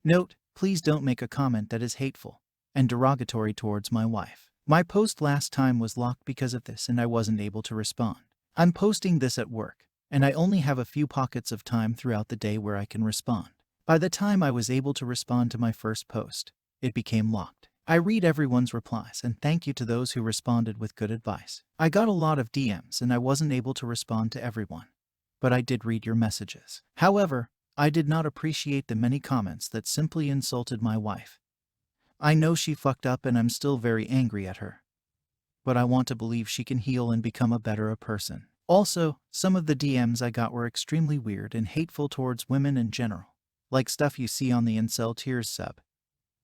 Note: please don't make a comment that is hateful and derogatory towards my wife. My post last time was locked because of this and I wasn't able to respond. I'm posting this at work, and I only have a few pockets of time throughout the day where I can respond. By the time I was able to respond to my first post, it became locked. I read everyone's replies and thank you to those who responded with good advice. I got a lot of DMs and I wasn't able to respond to everyone, but I did read your messages. However, I did not appreciate the many comments that simply insulted my wife. I know she fucked up and I'm still very angry at her, but I want to believe she can heal and become a better person. Also, some of the DMs I got were extremely weird and hateful towards women in general, like stuff you see on the Incel Tears sub.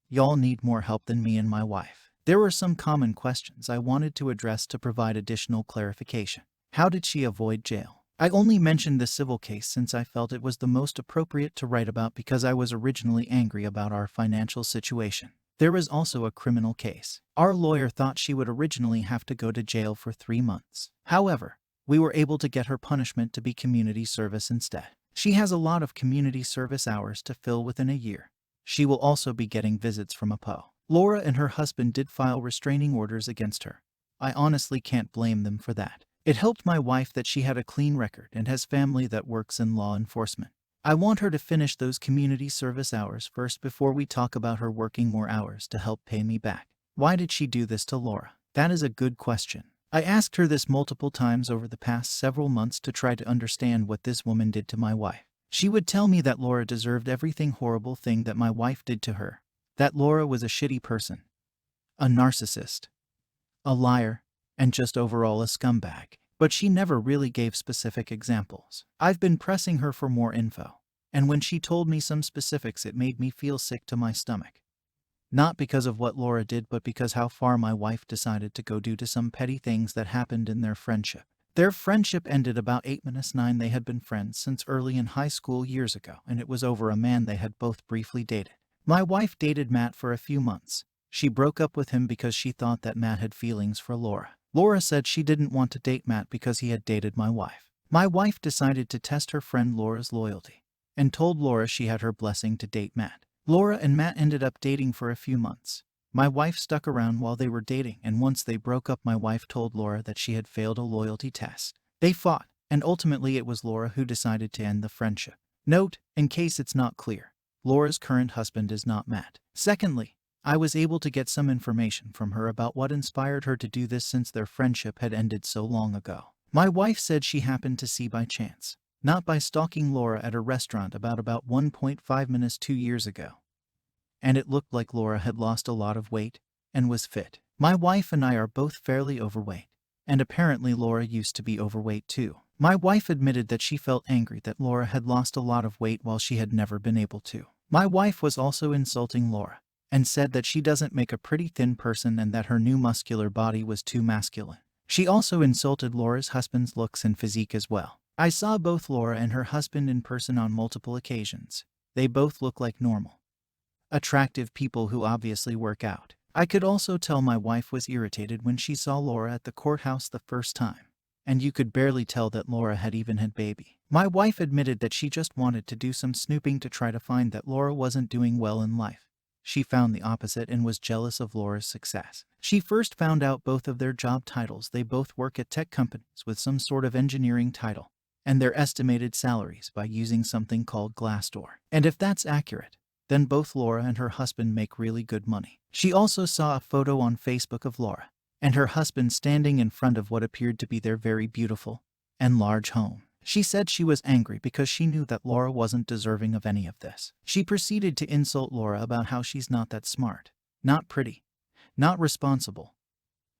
Y'all need more help than me and my wife. There were some common questions I wanted to address to provide additional clarification. How did she avoid jail? I only mentioned the civil case since I felt it was the most appropriate to write about because I was originally angry about our financial situation. There was also a criminal case. Our lawyer thought she would originally have to go to jail for 3 months. However, we were able to get her punishment to be community service instead. She has a lot of community service hours to fill within a year. She will also be getting visits from a PO. Laura and her husband did file restraining orders against her. I honestly can't blame them for that. It helped my wife that she had a clean record and has family that works in law enforcement. I want her to finish those community service hours first before we talk about her working more hours to help pay me back. Why did she do this to Laura? That is a good question. I asked her this multiple times over the past several months to try to understand what this woman did to my wife. She would tell me that Laura deserved everything horrible thing that my wife did to her. That Laura was a shitty person, a narcissist, a liar, and just overall a scumbag. But she never really gave specific examples. I've been pressing her for more info, and when she told me some specifics it made me feel sick to my stomach. Not because of what Laura did, but because how far my wife decided to go due to some petty things that happened in their friendship. Their friendship ended about 8-9. They had been friends since early in high school years ago, and it was over a man they had both briefly dated. My wife dated Matt for a few months. She broke up with him because she thought that Matt had feelings for Laura. Laura said she didn't want to date Matt because he had dated my wife. My wife decided to test her friend Laura's loyalty and told Laura she had her blessing to date Matt. Laura and Matt ended up dating for a few months. My wife stuck around while they were dating, and once they broke up, my wife told Laura that she had failed a loyalty test. They fought, and ultimately it was Laura who decided to end the friendship. Note, in case it's not clear, Laura's current husband is not Matt. Secondly, I was able to get some information from her about what inspired her to do this since their friendship had ended so long ago. My wife said she happened to see by chance, not by stalking Laura at a restaurant about 1.5 minutes 2 years ago. And it looked like Laura had lost a lot of weight and was fit. My wife and I are both fairly overweight, and apparently Laura used to be overweight too. My wife admitted that she felt angry that Laura had lost a lot of weight while she had never been able to. My wife was also insulting Laura and said that she doesn't make a pretty thin person and that her new muscular body was too masculine. She also insulted Laura's husband's looks and physique as well. I saw both Laura and her husband in person on multiple occasions. They both look like normal, attractive people who obviously work out. I could also tell my wife was irritated when she saw Laura at the courthouse the first time, and you could barely tell that Laura had even had baby. My wife admitted that she just wanted to do some snooping to try to find that Laura wasn't doing well in life. She found the opposite and was jealous of Laura's success. She first found out both of their job titles. They both work at tech companies with some sort of engineering title, and their estimated salaries by using something called Glassdoor. And if that's accurate, then both Laura and her husband make really good money. She also saw a photo on Facebook of Laura and her husband standing in front of what appeared to be their very beautiful and large home. She said she was angry because she knew that Laura wasn't deserving of any of this. She proceeded to insult Laura about how she's not that smart, not pretty, not responsible.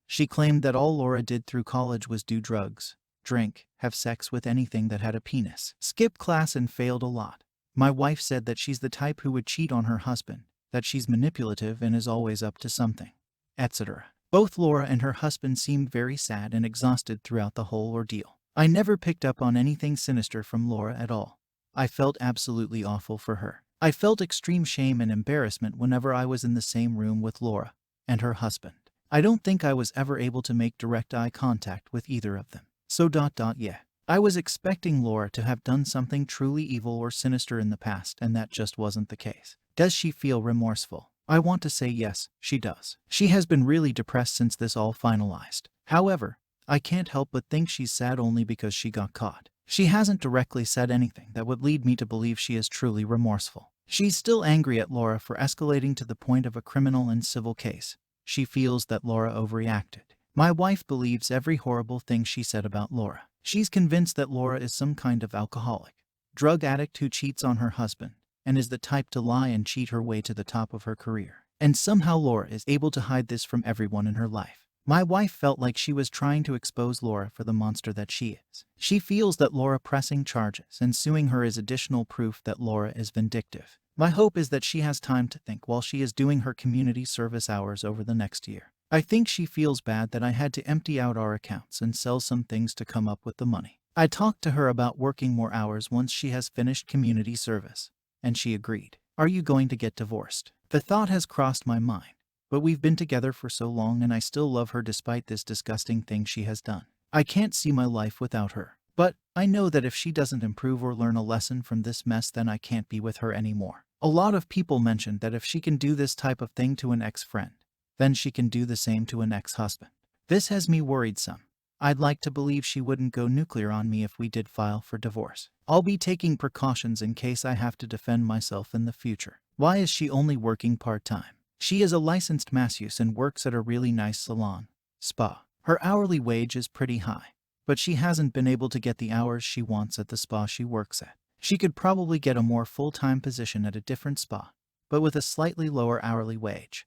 She claimed that all Laura did through college was do drugs, drink, have sex with anything that had a penis, skip class and failed a lot. My wife said that she's the type who would cheat on her husband, that she's manipulative and is always up to something, etc. Both Laura and her husband seemed very sad and exhausted throughout the whole ordeal. I never picked up on anything sinister from Laura at all. I felt absolutely awful for her. I felt extreme shame and embarrassment whenever I was in the same room with Laura and her husband. I don't think I was ever able to make direct eye contact with either of them. So yeah. I was expecting Laura to have done something truly evil or sinister in the past, and that just wasn't the case. Does she feel remorseful? I want to say yes, she does. She has been really depressed since this all finalized. However, I can't help but think she's sad only because she got caught. She hasn't directly said anything that would lead me to believe she is truly remorseful. She's still angry at Laura for escalating to the point of a criminal and civil case. She feels that Laura overreacted. My wife believes every horrible thing she said about Laura. She's convinced that Laura is some kind of alcoholic, drug addict who cheats on her husband, and is the type to lie and cheat her way to the top of her career. And somehow Laura is able to hide this from everyone in her life. My wife felt like she was trying to expose Laura for the monster that she is. She feels that Laura pressing charges and suing her is additional proof that Laura is vindictive. My hope is that she has time to think while she is doing her community service hours over the next year. I think she feels bad that I had to empty out our accounts and sell some things to come up with the money. I talked to her about working more hours once she has finished community service, and she agreed. Are you going to get divorced? The thought has crossed my mind. But we've been together for so long and I still love her despite this disgusting thing she has done. I can't see my life without her. But I know that if she doesn't improve or learn a lesson from this mess, then I can't be with her anymore. A lot of people mentioned that if she can do this type of thing to an ex-friend, then she can do the same to an ex-husband. This has me worried some. I'd like to believe she wouldn't go nuclear on me if we did file for divorce. I'll be taking precautions in case I have to defend myself in the future. Why is she only working part-time? She is a licensed masseuse and works at a really nice salon, spa. Her hourly wage is pretty high, but she hasn't been able to get the hours she wants at the spa she works at. She could probably get a more full-time position at a different spa, but with a slightly lower hourly wage,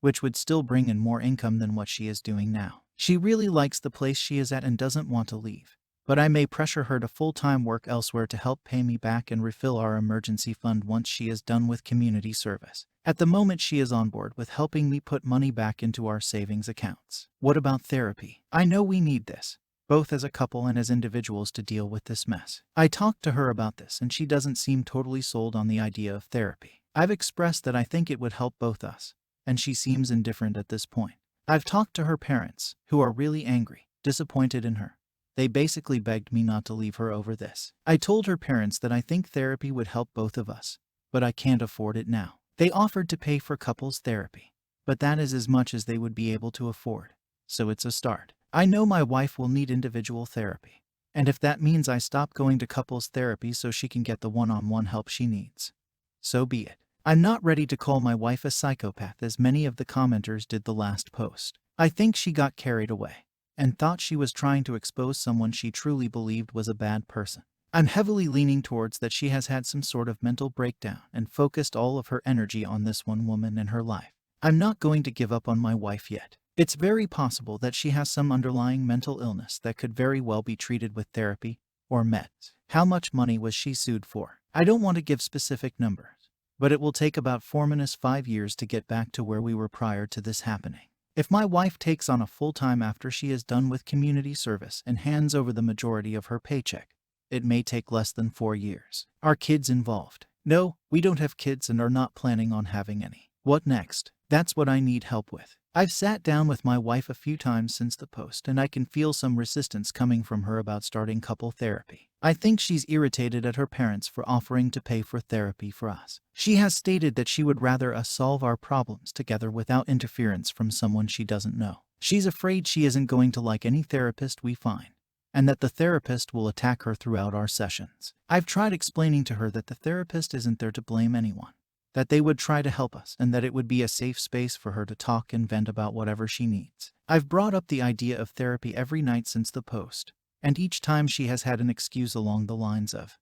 which would still bring in more income than what she is doing now. She really likes the place she is at and doesn't want to leave, but I may pressure her to full-time work elsewhere to help pay me back and refill our emergency fund once she is done with community service. At the moment, she is on board with helping me put money back into our savings accounts. What about therapy? I know we need this, both as a couple and as individuals, to deal with this mess. I talked to her about this and she doesn't seem totally sold on the idea of therapy. I've expressed that I think it would help both us, and she seems indifferent at this point. I've talked to her parents, who are really angry, disappointed in her. They basically begged me not to leave her over this. I told her parents that I think therapy would help both of us, but I can't afford it now. They offered to pay for couples therapy, but that is as much as they would be able to afford. So it's a start. I know my wife will need individual therapy, and if that means I stop going to couples therapy so she can get the one-on-one help she needs, so be it. I'm not ready to call my wife a psychopath as many of the commenters did the last post. I think she got carried away and thought she was trying to expose someone she truly believed was a bad person. I'm heavily leaning towards that she has had some sort of mental breakdown and focused all of her energy on this one woman in her life. I'm not going to give up on my wife yet. It's very possible that she has some underlying mental illness that could very well be treated with therapy or meds. How much money was she sued for? I don't want to give specific numbers, but it will take about 4-5 years to get back to where we were prior to this happening. If my wife takes on a full-time after she is done with community service and hands over the majority of her paycheck, it may take less than 4 years. Are kids involved? No, we don't have kids and are not planning on having any. What next? That's what I need help with. I've sat down with my wife a few times since the post and I can feel some resistance coming from her about starting couple therapy. I think she's irritated at her parents for offering to pay for therapy for us. She has stated that she would rather us solve our problems together without interference from someone she doesn't know. She's afraid she isn't going to like any therapist we find, and that the therapist will attack her throughout our sessions. I've tried explaining to her that the therapist isn't there to blame anyone, that they would try to help us, and that it would be a safe space for her to talk and vent about whatever she needs. I've brought up the idea of therapy every night since the post, and each time she has had an excuse along the lines of,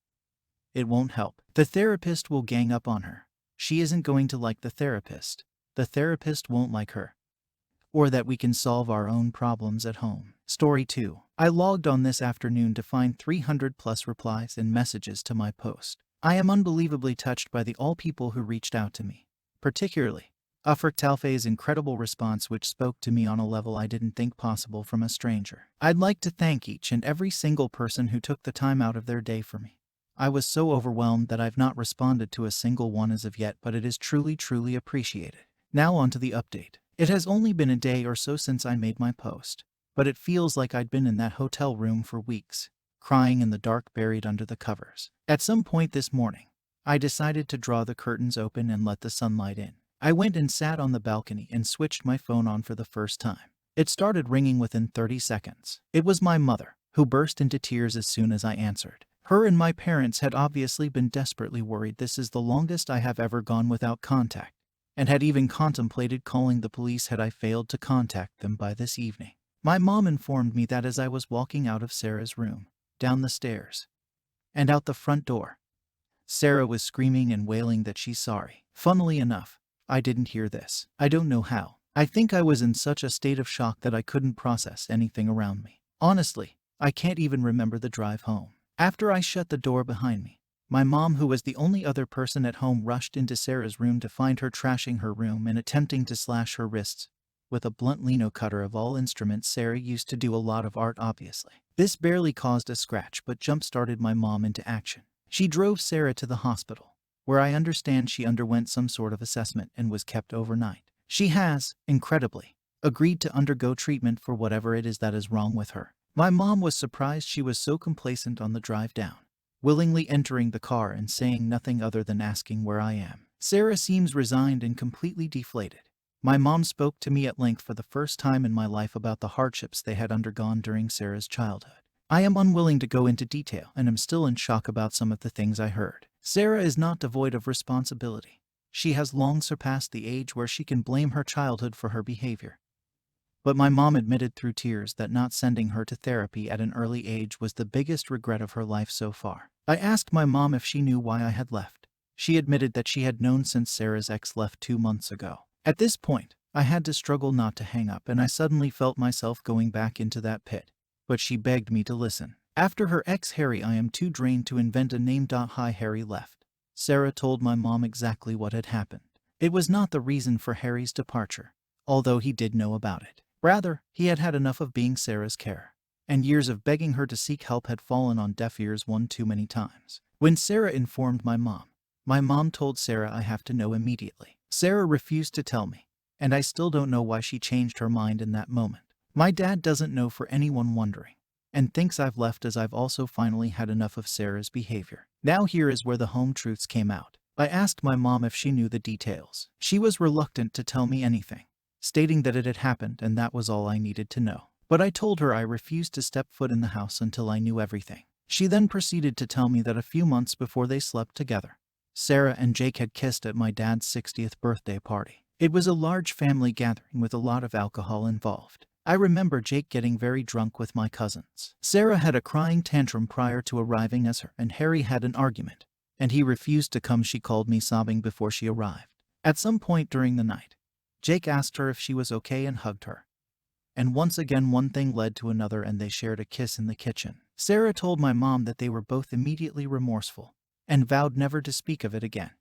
"It won't help. The therapist will gang up on her. She isn't going to like the therapist. The therapist won't like her. Or that we can solve our own problems at home." Story 2. I logged on this afternoon to find 300+ replies and messages to my post. I am unbelievably touched by all people who reached out to me, particularly Ufrik Talfay's incredible response, which spoke to me on a level I didn't think possible from a stranger. I'd like to thank each and every single person who took the time out of their day for me. I was so overwhelmed that I've not responded to a single one as of yet, but it is truly appreciated. Now on to the update. It has only been a day or so since I made my post, but it feels like I'd been in that hotel room for weeks, crying in the dark buried under the covers. At some point this morning, I decided to draw the curtains open and let the sunlight in. I went and sat on the balcony and switched my phone on for the first time. It started ringing within 30 seconds. It was my mother, who burst into tears as soon as I answered. Her and my parents had obviously been desperately worried. This is the longest I have ever gone without contact, and had even contemplated calling the police had I failed to contact them by this evening. My mom informed me that as I was walking out of Sarah's room, down the stairs, and out the front door, Sarah was screaming and wailing that she's sorry. Funnily enough, I didn't hear this. I don't know how. I think I was in such a state of shock that I couldn't process anything around me. Honestly, I can't even remember the drive home. After I shut the door behind me, my mom, who was the only other person at home, rushed into Sarah's room to find her trashing her room and attempting to slash her wrists with a blunt lino cutter. Of all instruments, Sarah used to do a lot of art, obviously. This barely caused a scratch but jump-started my mom into action. She drove Sarah to the hospital, where I understand she underwent some sort of assessment and was kept overnight. She has, incredibly, agreed to undergo treatment for whatever it is that is wrong with her. My mom was surprised she was so complacent on the drive down, willingly entering the car and saying nothing other than asking where I am. Sarah seems resigned and completely deflated. My mom spoke to me at length for the first time in my life about the hardships they had undergone during Sarah's childhood. I am unwilling to go into detail and am still in shock about some of the things I heard. Sarah is not devoid of responsibility. She has long surpassed the age where she can blame her childhood for her behavior. But my mom admitted through tears that not sending her to therapy at an early age was the biggest regret of her life so far. I asked my mom if she knew why I had left. She admitted that she had known since Sarah's ex left 2 months ago. At this point, I had to struggle not to hang up, and I suddenly felt myself going back into that pit. But she begged me to listen. After her ex Harry, I am too drained to invent a name. Hi, Harry left. Sarah told my mom exactly what had happened. It was not the reason for Harry's departure, although he did know about it. Rather, he had had enough of being Sarah's care, and years of begging her to seek help had fallen on deaf ears one too many times. When Sarah informed my mom told Sarah I have to know immediately. Sarah refused to tell me, and I still don't know why she changed her mind in that moment. My dad doesn't know, for anyone wondering, and thinks I've left as I've also finally had enough of Sarah's behavior. Now here is where the home truths came out. I asked my mom if she knew the details. She was reluctant to tell me anything, stating that it had happened and that was all I needed to know. But I told her I refused to step foot in the house until I knew everything. She then proceeded to tell me that a few months before they slept together, Sarah and Jake had kissed at my dad's 60th birthday party. It was a large family gathering with a lot of alcohol involved. I remember Jake getting very drunk with my cousins. Sarah had a crying tantrum prior to arriving, as her and Harry had an argument, and he refused to come. She called me sobbing before she arrived. At some point during the night, Jake asked her if she was okay and hugged her. And once again, one thing led to another and they shared a kiss in the kitchen. Sarah told my mom that they were both immediately remorseful and vowed never to speak of it again.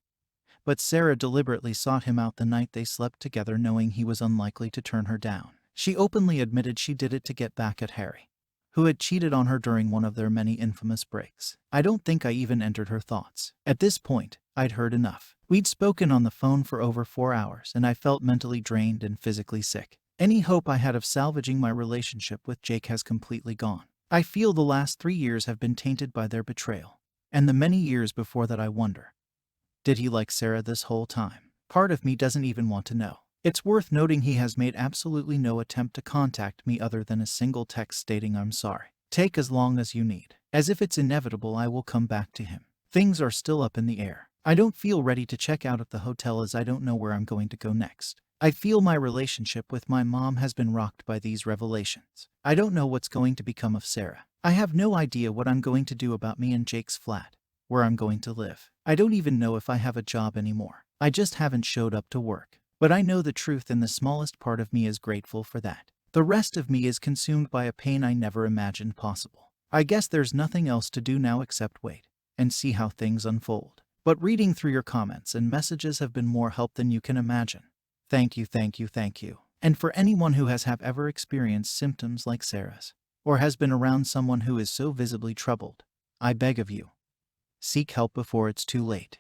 But Sarah deliberately sought him out the night they slept together, knowing he was unlikely to turn her down. She openly admitted she did it to get back at Harry, who had cheated on her during one of their many infamous breaks. I don't think I even entered her thoughts. At this point, I'd heard enough. We'd spoken on the phone for over 4 hours, and I felt mentally drained and physically sick. Any hope I had of salvaging my relationship with Jake has completely gone. I feel the last 3 years have been tainted by their betrayal. And the many years before that, I wonder, did he like Sarah this whole time? Part of me doesn't even want to know. It's worth noting he has made absolutely no attempt to contact me other than a single text stating I'm sorry. Take as long as you need. As if it's inevitable I will come back to him. Things are still up in the air. I don't feel ready to check out of the hotel as I don't know where I'm going to go next. I feel my relationship with my mom has been rocked by these revelations. I don't know what's going to become of Sarah. I have no idea what I'm going to do about me and Jake's flat, where I'm going to live. I don't even know if I have a job anymore. I just haven't showed up to work. But I know the truth, and the smallest part of me is grateful for that. The rest of me is consumed by a pain I never imagined possible. I guess there's nothing else to do now except wait and see how things unfold. But reading through your comments and messages have been more help than you can imagine. Thank you, thank you, thank you. And for anyone who has ever experienced symptoms like Sarah's, or has been around someone who is so visibly troubled, I beg of you, seek help before it's too late.